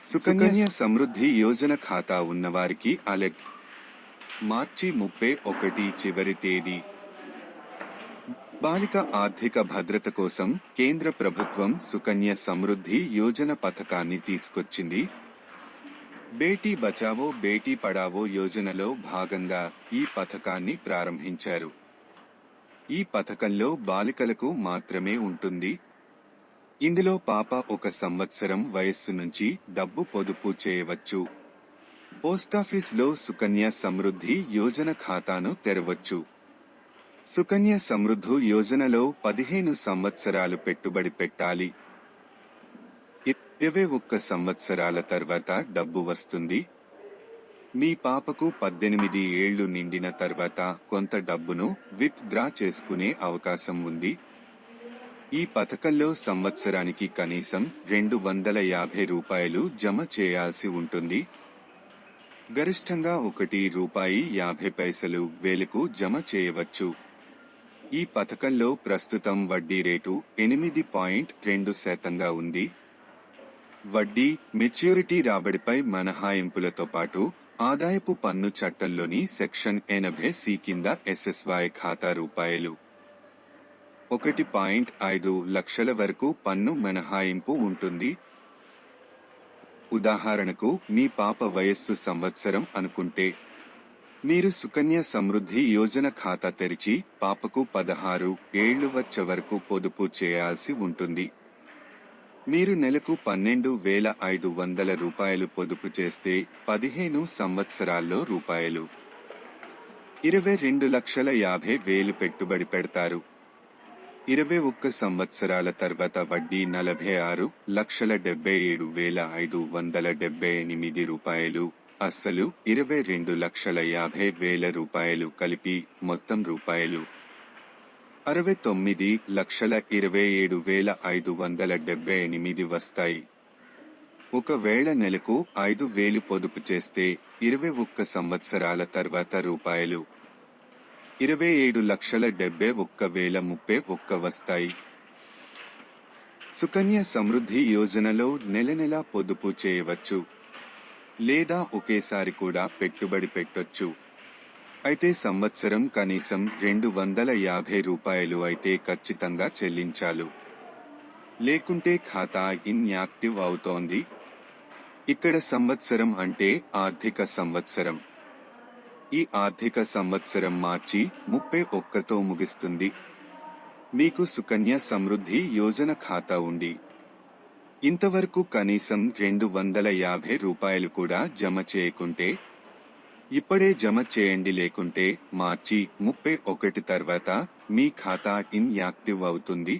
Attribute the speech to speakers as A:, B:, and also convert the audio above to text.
A: సుకన్య సమృద్ధి యోజన ఖాతా ఉన్నవారికి అలర్ట్. మార్చి 31 చివరి తేదీ. బాలిక ఆర్థిక భద్రత కోసం కేంద్ర ప్రభుత్వం సుకన్య సమృద్ధి యోజన పథకాన్ని తీసుకొచ్చింది. బేటీ బచావో బేటీ పడావో యోజనలో భాగంగా ఈ పథకాన్ని ప్రారంభించారు. ఈ పథకంలో బాలికలకు మాత్రమే ఉంటుంది. ఇందులో పాప 1 సంవత్సరం వయస్సు నుంచి డబ్బు పొదుపు చేయవచ్చు. పోస్టాఫీస్లో సుకన్య సమృద్ధి యోజన ఖాతాను తెరవచ్చు. సుకన్య సమృద్ధి యోజనలో 15 సంవత్సరాలు పెట్టుబడి పెట్టాలి. 21 సంవత్సరాల తర్వాత డబ్బు వస్తుంది. మీ పాపకు 18 ఏళ్లు నిండిన తర్వాత కొంత డబ్బును విత్ డ్రా చేసుకునే అవకాశం ఉంది. ఈ పథకంలో సంవత్సరానికి కనీసం రూ. 250 జమ చేయాల్సి ఉంటుంది. గరిష్టంగా రూ. 1.50 వేలకు జమ చేయవచ్చు. ఈ పథకంలో ప్రస్తుతం వడ్డీ రేటు 8.2% ఉంది. వడ్డీ, మెచ్యూరిటీ రాబడిపై మినహాయింపులతో పాటు ఆదాయపు పన్ను చట్టంలోని సెక్షన్ 80C కింద SSY ఖాతా రూ. 1.5 లక్షల వరకు పన్ను మినహాయింపు ఉంటుంది. ఉదాహరణకు మీ పాప వయస్సు సంవత్సరం అనుకుంటే మీరు సుకన్య సమృద్ధి యోజన ఖాతా తెరిచి పాపకు 16 ఏళ్లు వచ్చే వరకు పొదుపు చేయాల్సి ఉంటుంది. మీరు నెలకు రూ. 12,500 పొదుపు చేస్తే 15 సంవత్సరాల్లో రూ. 22,50,000 పెట్టుబడి పెడతారు. 21 సంవత్సరాల తర్వాత వడ్డీ రూ. 47,578 అస్సలు 22,50,000 కలిపి మొత్తం రూ. 69,27,578 వస్తాయి. ఒకవేళ నెలకు 5,000 పొదుపు చేస్తే 21 సంవత్సరాల తర్వాత రూ. 27,71,031 వస్తాయి. సుకన్య సమృద్ధి యోజనలో నెలనెలా పొదుపు చేయవచ్చు లేదా ఒకేసారి కూడా పెట్టుబడి పెట్టొచ్చు. అయితే సంవత్సరం కనీసం రూ. 250 అయితే ఖచ్చితంగా చెల్లించాలి. లేకుంటే ఖాతా ఇన్యాక్టివ్ అవుతోంది. ఇక్కడ సంవత్సరం అంటే ఆర్థిక సంవత్సరం. ఈ ఆర్థిక సంవత్సరం మార్చి 31తో ముగిస్తుంది. మీకు సుకన్య సమృద్ధి యోజన ఖాతా ఉండి ఇంతవరకు కనీసం రూ. 250 కూడా జమ చేయకుంటే ఇప్పుడే జమ చేయండి. లేకుంటే మార్చి 31 తర్వాత మీ ఖాతా ఇన్యాక్టివ్ అవుతుంది.